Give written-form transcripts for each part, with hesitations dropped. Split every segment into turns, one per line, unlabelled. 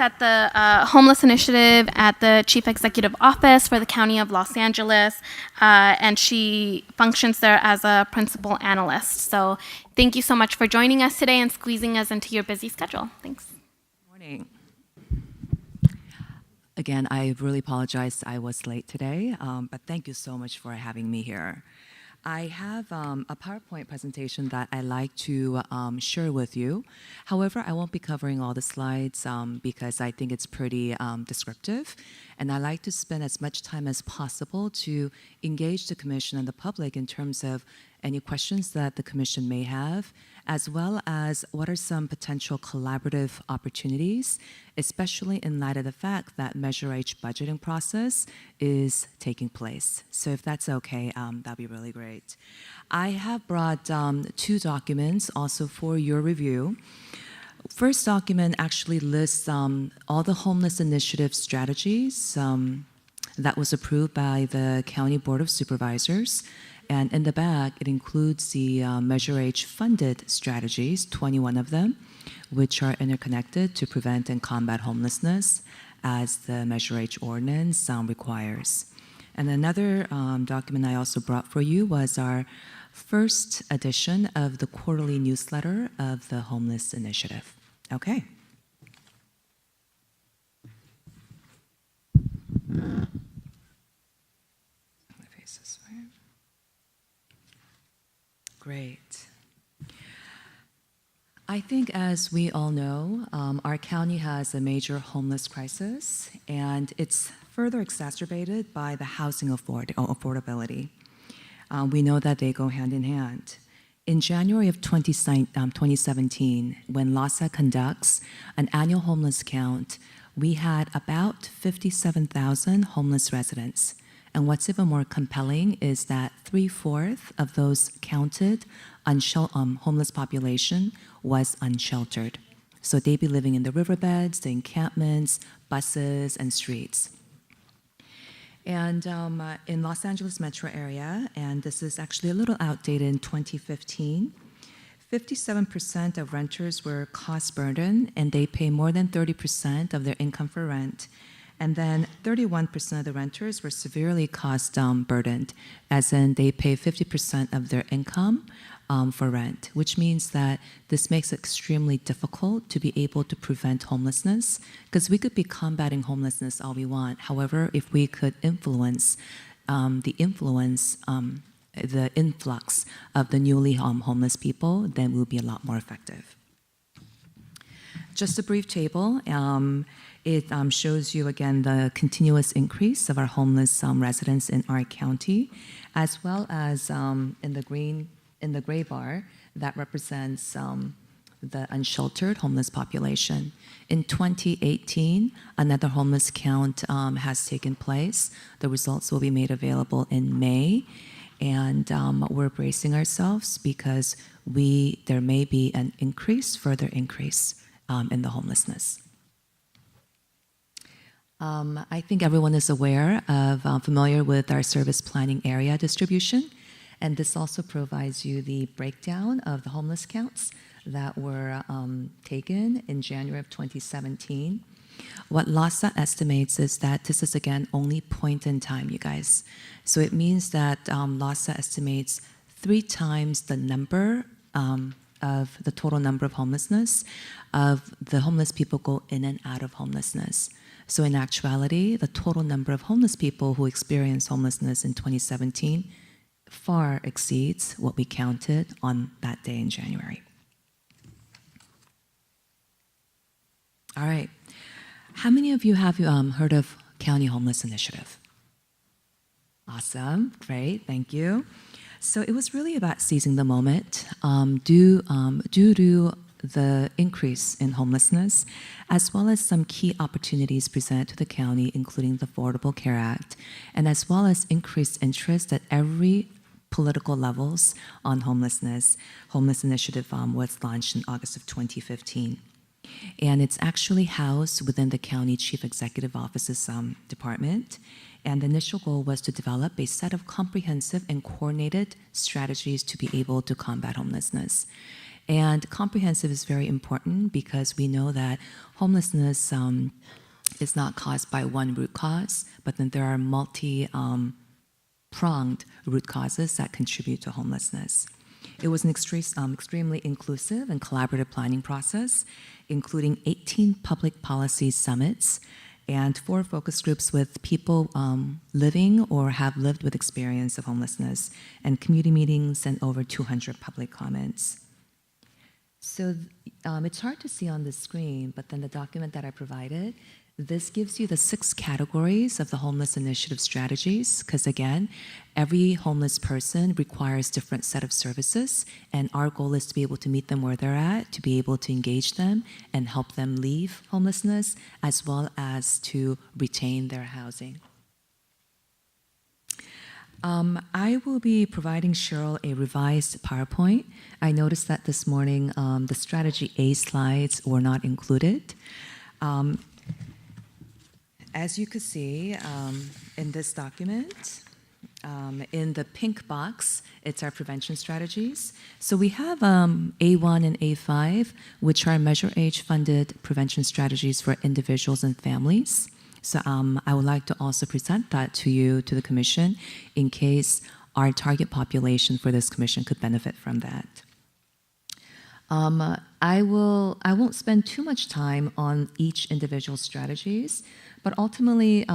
at the Homeless Initiative at the Chief Executive Office for the County of Los Angeles, and she functions there as a principal analyst. So thank you so much for joining us today and squeezing us into your busy schedule. Thanks.
Morning. Again, I really apologize I was late today, but thank you so much for having me here. I have a PowerPoint presentation that I'd like to share with you. However, I won't be covering all the slides because I think it's pretty descriptive. And I like to spend as much time as possible to engage the Commission and the public in terms of any questions that the Commission may have, as well as what are some potential collaborative opportunities, especially in light of the fact that Measure H budgeting process is taking place. So if that's okay, that'd be really great. I have brought two documents also for your review. First document actually lists all the homeless initiative strategies that was approved by the County Board of Supervisors. And in the back, it includes the Measure H funded strategies, 21 of them, which are interconnected to prevent and combat homelessness as the Measure H ordinance requires. And another document I also brought for you was our first edition of the quarterly newsletter of the Homeless Initiative. Okay. Great. I think, as we all know, our county has a major homeless crisis, and it's further exacerbated by the housing affordability. We know that they go hand in hand. In January of 2017, when LAHSA conducts an annual homeless count, we had about 57,000 homeless residents. And what's even more compelling is that 3/4 of those counted homeless population was unsheltered. So they'd be living in the riverbeds, the encampments, buses, and streets. And in Los Angeles metro area, and this is actually a little outdated in 2015, 57% of renters were cost burdened, and they pay more than 30% of their income for rent. And then 31% of the renters were severely cost burdened, as in they pay 50% of their income for rent, which means that this makes it extremely difficult to be able to prevent homelessness, because we could be combating homelessness all we want. However, if we could influence the influx of the newly homeless people, then we'll be a lot more effective. Just a brief table. It shows you again the continuous increase of our homeless residents in our county, as well as in the gray bar that represents the unsheltered homeless population. In 2018, another homeless count has taken place. The results will be made available in May, and we're bracing ourselves because there may be an further increase in the homelessness. I think everyone is familiar with our service planning area distribution, and this also provides you the breakdown of the homeless counts that were taken in January of 2017. What LAHSA estimates is that this is, again, only point in time, you guys. So it means that LAHSA estimates 3 times the number of the total number of homelessness of the homeless people go in and out of homelessness. So in actuality, the total number of homeless people who experienced homelessness in 2017 far exceeds what we counted on that day in January. All right. How many of you have heard of County Homeless Initiative? Awesome. Great. Thank you. So it was really about seizing the moment due to the increase in homelessness, as well as some key opportunities presented to the county, including the Affordable Care Act, and as well as increased interest at every political levels on homelessness. Homeless Initiative was launched in August of 2015. And it's actually housed within the County Chief Executive Office's department. And the initial goal was to develop a set of comprehensive and coordinated strategies to be able to combat homelessness. And comprehensive is very important because we know that homelessness is not caused by one root cause, but then there are pronged root causes that contribute to homelessness. It was an extremely inclusive and collaborative planning process, including 18 public policy summits and 4 focus groups with people living or have lived with experience of homelessness, and community meetings and over 200 public comments. So it's hard to see on the screen, but then the document that I provided, this gives you the 6 categories of the homeless initiative strategies, because again, every homeless person requires different set of services, and our goal is to be able to meet them where they're at, to be able to engage them and help them leave homelessness, as well as to retain their housing. I will be providing Cheryl a revised PowerPoint. I noticed that this morning the strategy A slides were not included. As you could see in this document, in the pink box, it's our prevention strategies. So we have A1 and A5, which are Measure H funded prevention strategies for individuals and families. So I would like to also present that to you, to the Commission, in case our target population for this Commission could benefit from that. I won't spend too much time on each individual strategies, but ultimately,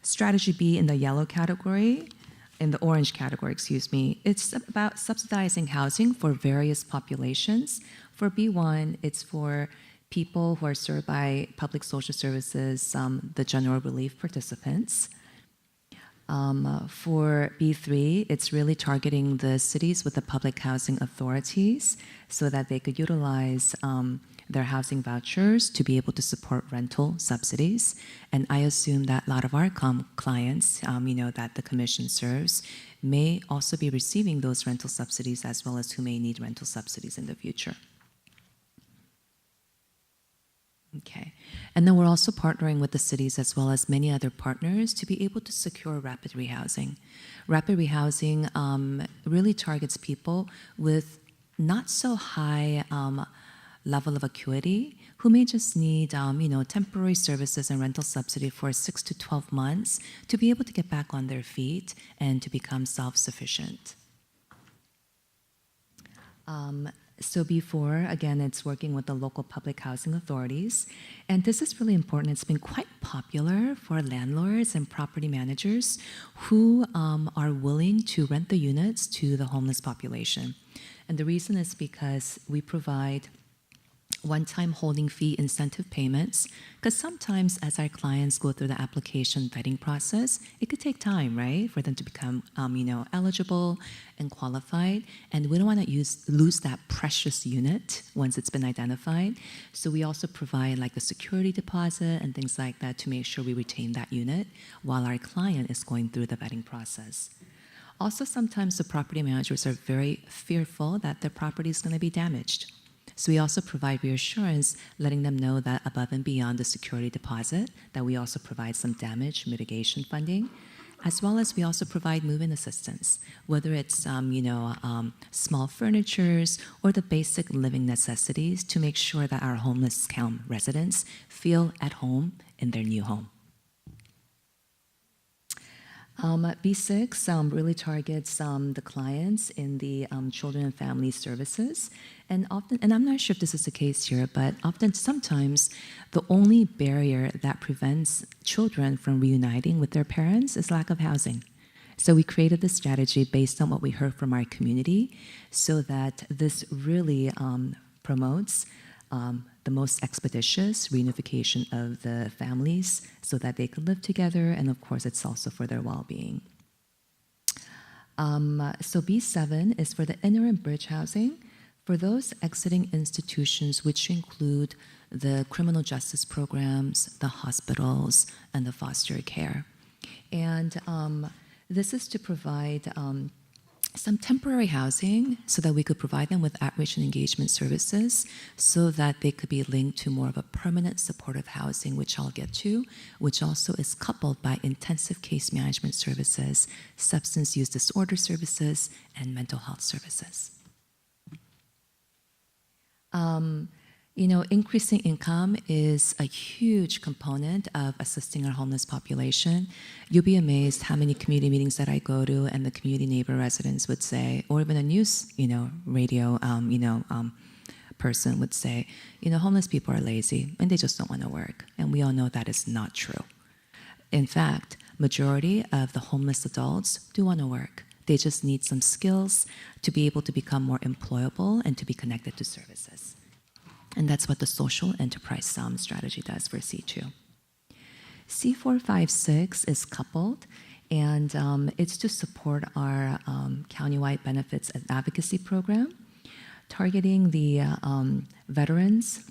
strategy B in the yellow category, in the orange category, excuse me, it's about subsidizing housing for various populations. For B1, it's for people who are served by public social services, the general relief participants. For B3, it's really targeting the cities with the public housing authorities so that they could utilize their housing vouchers to be able to support rental subsidies. And I assume that a lot of our clients, that the Commission serves, may also be receiving those rental subsidies, as well as who may need rental subsidies in the future. Okay, and then we're also partnering with the cities as well as many other partners to be able to secure rapid rehousing. Rapid rehousing really targets people with not so high level of acuity who may just need temporary services and rental subsidy for 6 to 12 months to be able to get back on their feet and to become self-sufficient. So before, again, it's working with the local public housing authorities. And this is really important. It's been quite popular for landlords and property managers who are willing to rent the units to the homeless population. And the reason is because we provide one-time holding fee incentive payments, because sometimes as our clients go through the application vetting process, it could take time, right, for them to become, eligible and qualified, and we don't want to lose that precious unit once it's been identified. So we also provide like a security deposit and things like that to make sure we retain that unit while our client is going through the vetting process. Also, sometimes the property managers are very fearful that their property is going to be damaged. So we also provide reassurance, letting them know that above and beyond the security deposit, that we also provide some damage mitigation funding, as well as we also provide move-in assistance, whether it's small furnitures or the basic living necessities to make sure that our homeless residents feel at home in their new home. B6 really targets the clients in the children and family services. And often, and I'm not sure if this is the case here, but sometimes the only barrier that prevents children from reuniting with their parents is lack of housing. So we created this strategy based on what we heard from our community so that this really promotes the most expeditious reunification of the families so that they could live together, and of course it's also for their well-being. So B7 is for the interim bridge housing for those exiting institutions, which include the criminal justice programs, the hospitals, and the foster care. And this is to provide some temporary housing so that we could provide them with outreach and engagement services so that they could be linked to more of a permanent supportive housing, which I'll get to, which also is coupled by intensive case management services, substance use disorder services, and mental health services. Increasing income is a huge component of assisting our homeless population. You'll be amazed how many community meetings that I go to and the community neighbor residents would say, or even a news, radio, person would say, homeless people are lazy and they just don't want to work. And we all know that is not true. In fact, majority of the homeless adults do want to work. They just need some skills to be able to become more employable and to be connected to services. And that's what the social enterprise strategy does for C2. C456 is coupled, and it's to support our countywide benefits and advocacy program, targeting the veterans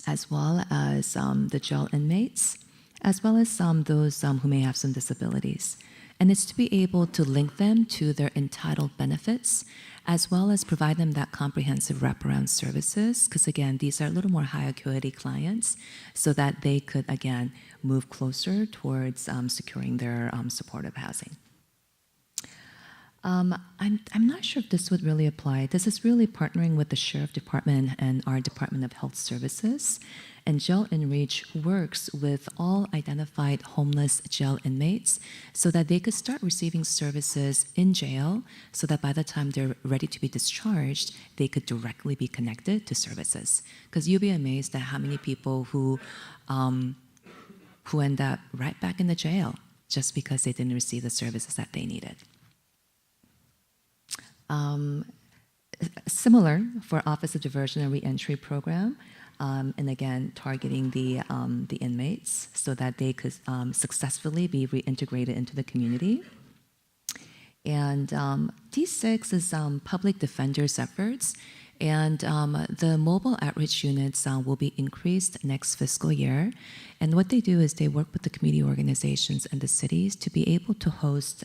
as well as the jail inmates, as well as those who may have some disabilities. And it's to be able to link them to their entitled benefits, as well as provide them that comprehensive wraparound services, because again, these are a little more high acuity clients, so that they could, again, move closer towards securing their supportive housing. I'm not sure if this would really apply. This is really partnering with the Sheriff Department and our Department of Health Services. And Jail Enreach works with all identified homeless jail inmates so that they could start receiving services in jail, so that by the time they're ready to be discharged, they could directly be connected to services. Because you'll be amazed at how many people who end up right back in the jail just because they didn't receive the services that they needed. Similar for Office of Diversion and Reentry program, and again, targeting the inmates so that they could successfully be reintegrated into the community. And D6 is public defenders' efforts, and the mobile outreach units will be increased next fiscal year. And what they do is they work with the community organizations and the cities to be able to host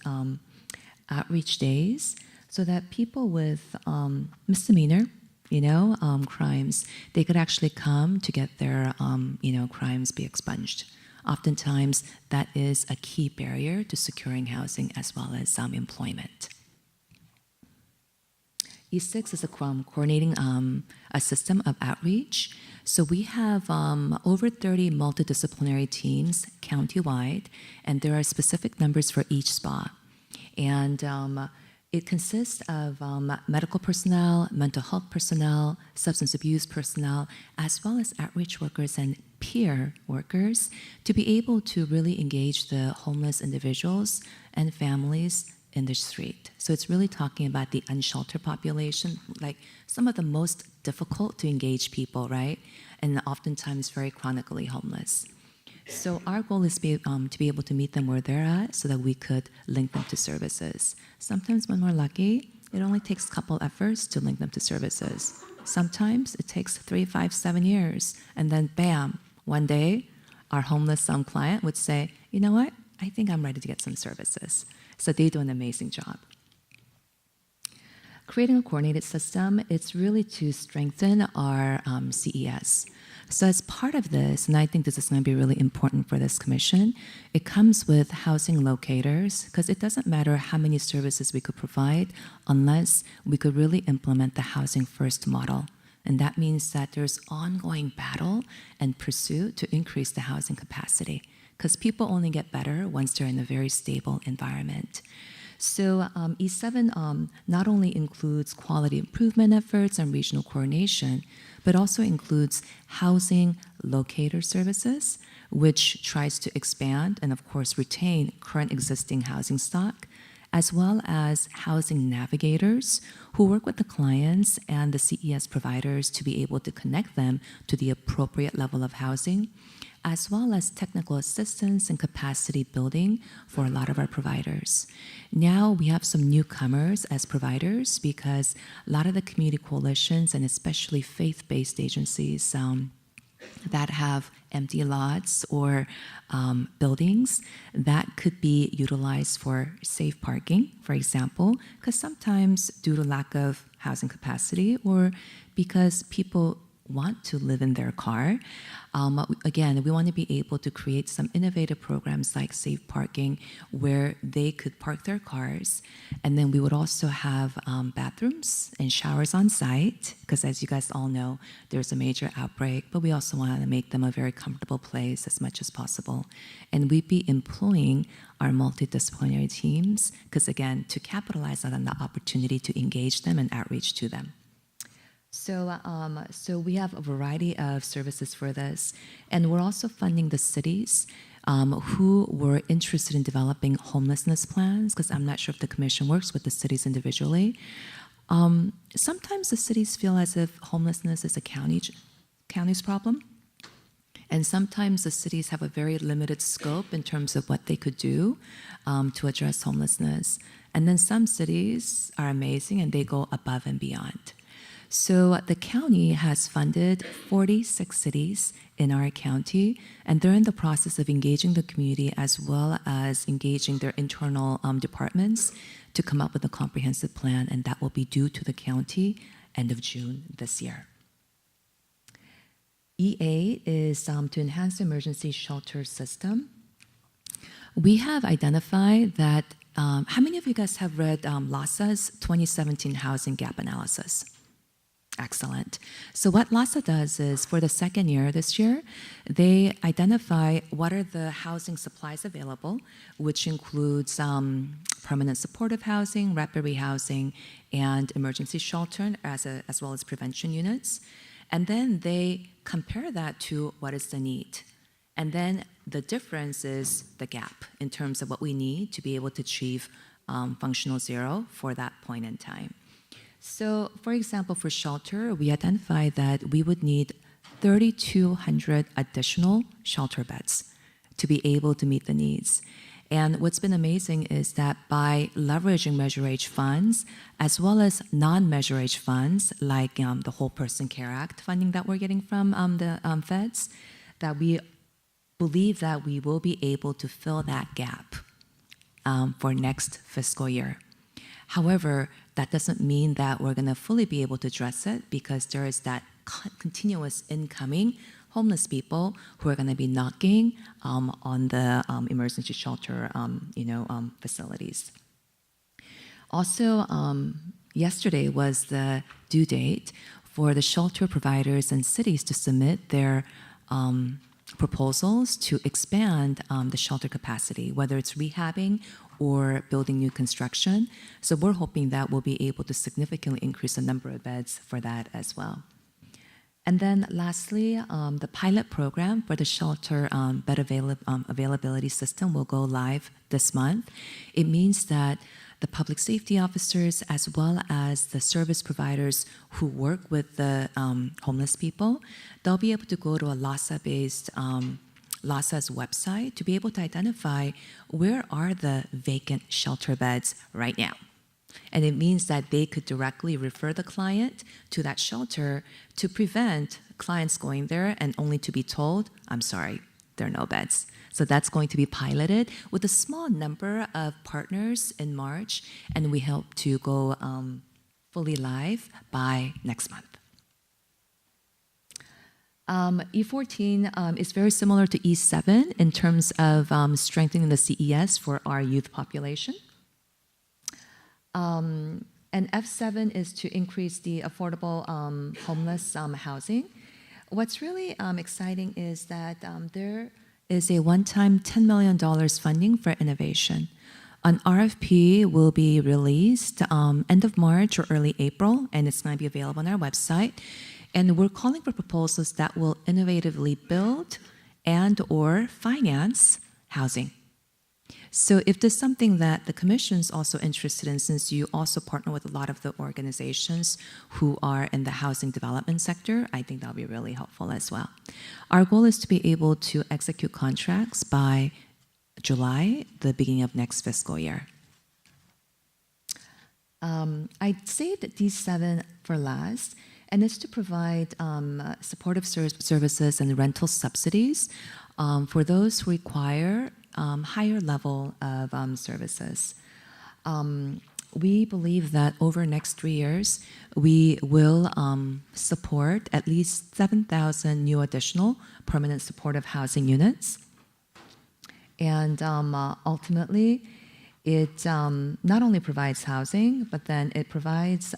outreach days, so that people with misdemeanor, crimes, they could actually come to get their, crimes be expunged. Oftentimes, that is a key barrier to securing housing as well as employment. E6 is coordinating a system of outreach. So we have over 30 multidisciplinary teams countywide, and there are specific numbers for each SPA. And it consists of medical personnel, mental health personnel, substance abuse personnel, as well as outreach workers and peer workers to be able to really engage the homeless individuals and families in the street. So it's really talking about the unsheltered population, like some of the most difficult to engage people, right? And oftentimes very chronically homeless. So our goal is to be able to meet them where they're at so that we could link them to services. Sometimes when we're lucky, it only takes a couple efforts to link them to services. Sometimes it takes 3, 5, 7 years, and then bam, one day our homeless client would say, you know what, I think I'm ready to get some services. So they do an amazing job. Creating a coordinated system, it's really to strengthen our CES. So as part of this, and I think this is going to be really important for this commission, it comes with housing locators, because it doesn't matter how many services we could provide unless we could really implement the housing first model. And that means that there's ongoing battle and pursuit to increase the housing capacity, because people only get better once they're in a very stable environment. So E7 not only includes quality improvement efforts and regional coordination, but also includes housing locator services, which tries to expand and, of course, retain current existing housing stock, as well as housing navigators who work with the clients and the CES providers to be able to connect them to the appropriate level of housing, as well as technical assistance and capacity building for a lot of our providers. Now we have some newcomers as providers because a lot of the community coalitions and especially faith-based agencies that have empty lots or buildings that could be utilized for safe parking, for example, because sometimes due to lack of housing capacity or because people want to live in their car, Again, we want to be able to create some innovative programs like safe parking where they could park their cars. And then we would also have bathrooms and showers on site, because as you guys all know, there's a major outbreak, but we also want to make them a very comfortable place as much as possible. And we'd be employing our multidisciplinary teams, because again, to capitalize on the opportunity to engage them and outreach to them. So we have a variety of services for this, and we're also funding the cities who were interested in developing homelessness plans, because I'm not sure if the commission works with the cities individually. Sometimes the cities feel as if homelessness is a county's problem, and sometimes the cities have a very limited scope in terms of what they could do to address homelessness. And then some cities are amazing and they go above and beyond. So the county has funded 46 cities in our county, and they're in the process of engaging the community as well as engaging their internal departments to come up with a comprehensive plan, and that will be due to the county end of June this year. EA is to enhance the emergency shelter system. We have identified that, how many of you guys have read LASA's 2017 Housing Gap Analysis? Excellent. So what LASA does is, for the second year this year, they identify what are the housing supplies available, which includes permanent supportive housing, rapid rehousing, and emergency shelter, as well as prevention units. And then they compare that to what is the need. And then the difference is the gap in terms of what we need to be able to achieve functional zero for that point in time. So, for example, for shelter, we identified that we would need 3,200 additional shelter beds to be able to meet the needs. And what's been amazing is that by leveraging Measure H funds, as well as non-Measure H funds, like the Whole Person Care Act funding that we're getting from the feds, that we believe that we will be able to fill that gap for next fiscal year. However, that doesn't mean that we're going to fully be able to address it, because there is that continuous incoming homeless people who are going to be knocking on the emergency shelter facilities. Also, yesterday was the due date for the shelter providers and cities to submit their proposals to expand the shelter capacity, whether it's rehabbing or building new construction. So we're hoping that we'll be able to significantly increase the number of beds for that as well. And then lastly, the pilot program for the shelter bed availability system will go live this month. It means that the public safety officers, as well as the service providers who work with the homeless people, they'll be able to go to a LASA-based LASA's website to be able to identify where are the vacant shelter beds right now. And it means that they could directly refer the client to that shelter to prevent clients going there and only to be told, I'm sorry, there are no beds. So that's going to be piloted with a small number of partners in March, and we hope to go fully live by next month. E14 is very similar to E7 in terms of strengthening the CES for our youth population. And F7 is to increase the affordable homeless housing. What's really exciting is that there is a one-time $10 million funding for innovation. An RFP will be released end of March or early April, and it's going to be available on our website. And we're calling for proposals that will innovatively build and or finance housing. So if there's something that the Commission's also interested in, since you also partner with a lot of the organizations who are in the housing development sector, I think that'll be really helpful as well. Our goal is to be able to execute contracts by July, the beginning of next fiscal year. I'd say that these 7 for last, and it's to provide supportive services and rental subsidies for those who require higher level of services. we believe that over next 3 years, we will support at least 7,000 new additional permanent supportive housing units. And ultimately, it not only provides housing, but then it provides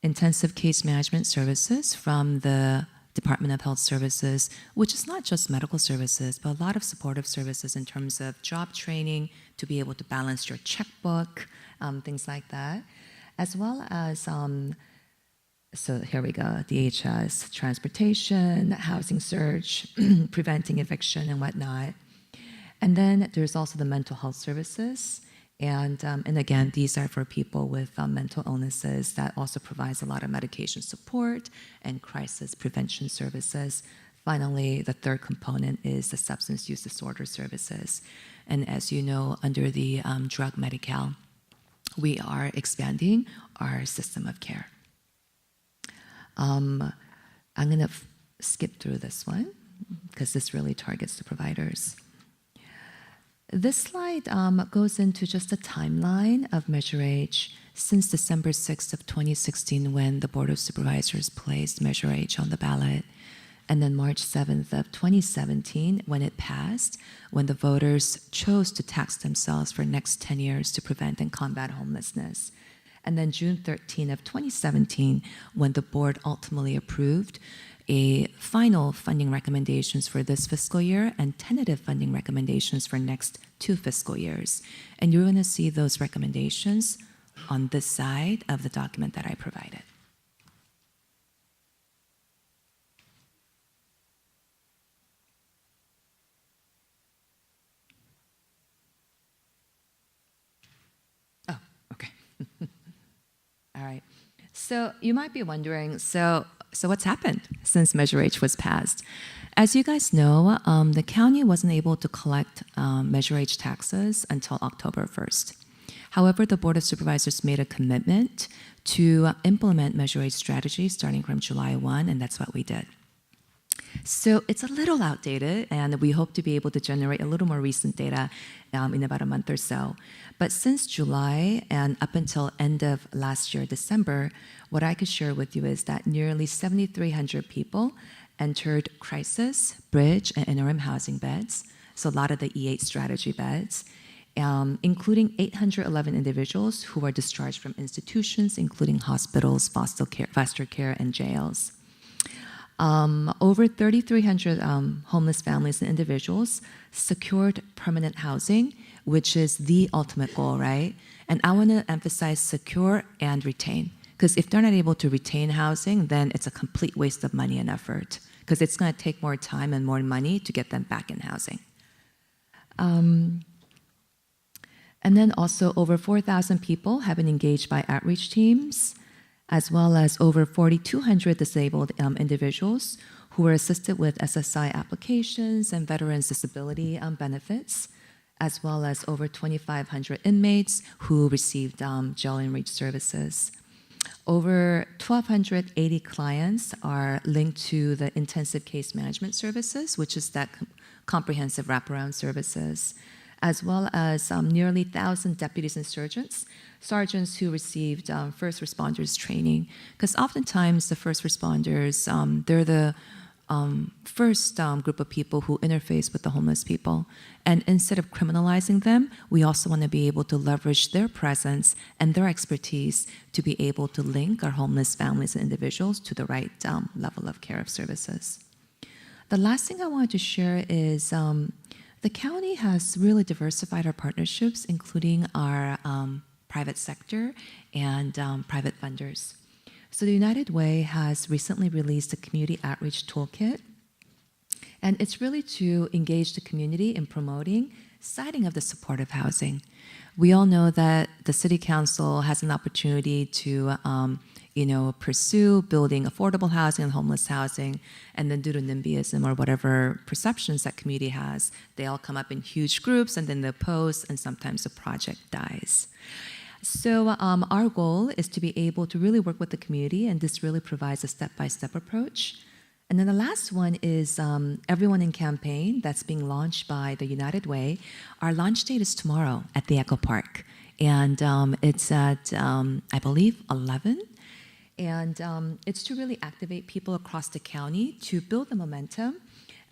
intensive case management services from the Department of Health Services, which is not just medical services, but a lot of supportive services in terms of job training to be able to balance your checkbook, things like that, as well as, so here we go, DHS, transportation, housing search, preventing eviction and whatnot. And then there's also the mental health services. And again, these are for people with mental illnesses that also provides a lot of medication support and crisis prevention services. Finally, the third component is the substance use disorder services. And as you know, under the drug Medi-Cal, we are expanding our system of care. I'm going to skip through this one because this really targets the providers. This slide goes into just a timeline of Measure H since December 6th of 2016 when the Board of Supervisors placed Measure H on the ballot, and then March 7th of 2017 when it passed, when the voters chose to tax themselves for the next 10 years to prevent and combat homelessness. And then June 13 of 2017 when the board ultimately approved a final funding recommendations for this fiscal year and tentative funding recommendations for next 2 fiscal years. And you're going to see those recommendations on this side of the document that I provided. Oh, okay. All right. So you might be wondering, so what's happened since Measure H was passed? As you guys know, the county wasn't able to collect Measure H taxes until October 1st. However, the Board of Supervisors made a commitment to implement Measure H strategy starting from July 1, and that's what we did. So it's a little outdated, and we hope to be able to generate a little more recent data in about a month or so. But since July and up until end of last year, December, what I could share with you is that nearly 7,300 people entered crisis, bridge, and interim housing beds, so a lot of the E8 strategy beds, including 811 individuals who were discharged from institutions, including hospitals, foster care, and jails. Over 3,300 homeless families and individuals secured permanent housing, which is the ultimate goal, right? And I want to emphasize secure and retain, because if they're not able to retain housing, then it's a complete waste of money and effort, because it's going to take more time and more money to get them back in housing. And then also over 4,000 people have been engaged by outreach teams, as well as over 4,200 disabled individuals who were assisted with SSI applications and veterans disability benefits, as well as over 2,500 inmates who received jail and reach services. Over 1,280 clients are linked to the intensive case management services, which is that comprehensive wraparound services, as well as nearly 1,000 deputies and sergeants who received first responders training. Because oftentimes the first responders, they're the first group of people who interface with the homeless people. And instead of criminalizing them, we also want to be able to leverage their presence and their expertise to be able to link our homeless families and individuals to the right level of care of services. The last thing I wanted to share is the county has really diversified our partnerships, including our private sector and private funders. So the United Way has recently released a community outreach toolkit, and it's really to engage the community in promoting siting of the supportive housing. We all know that the City Council has an opportunity to pursue building affordable housing and homeless housing, and then due to NIMBYism or whatever perceptions that community has, they all come up in huge groups and then they oppose, and sometimes the project dies. So our goal is to be able to really work with the community, and this really provides a step-by-step approach. And then the last one is Everyone in Campaign that's being launched by the United Way. Our launch date is tomorrow at the Echo Park. And it's at, I believe, 11. And it's to really activate people across the county to build the momentum,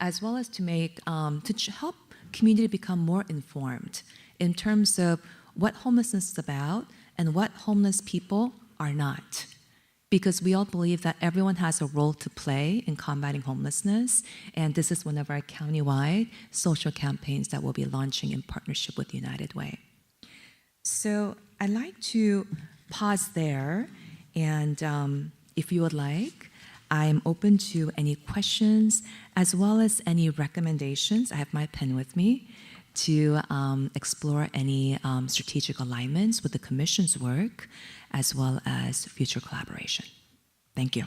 as well as to make, help community become more informed in terms of what homelessness is about and what homeless people are not. Because we all believe that everyone has a role to play in combating homelessness, and this is one of our countywide social campaigns that we'll be launching in partnership with United Way. So I'd like to pause there, and if you would like, I'm open to any questions as well as any recommendations. I have my pen with me to explore any strategic alignments with the Commission's work as well as future collaboration. Thank you.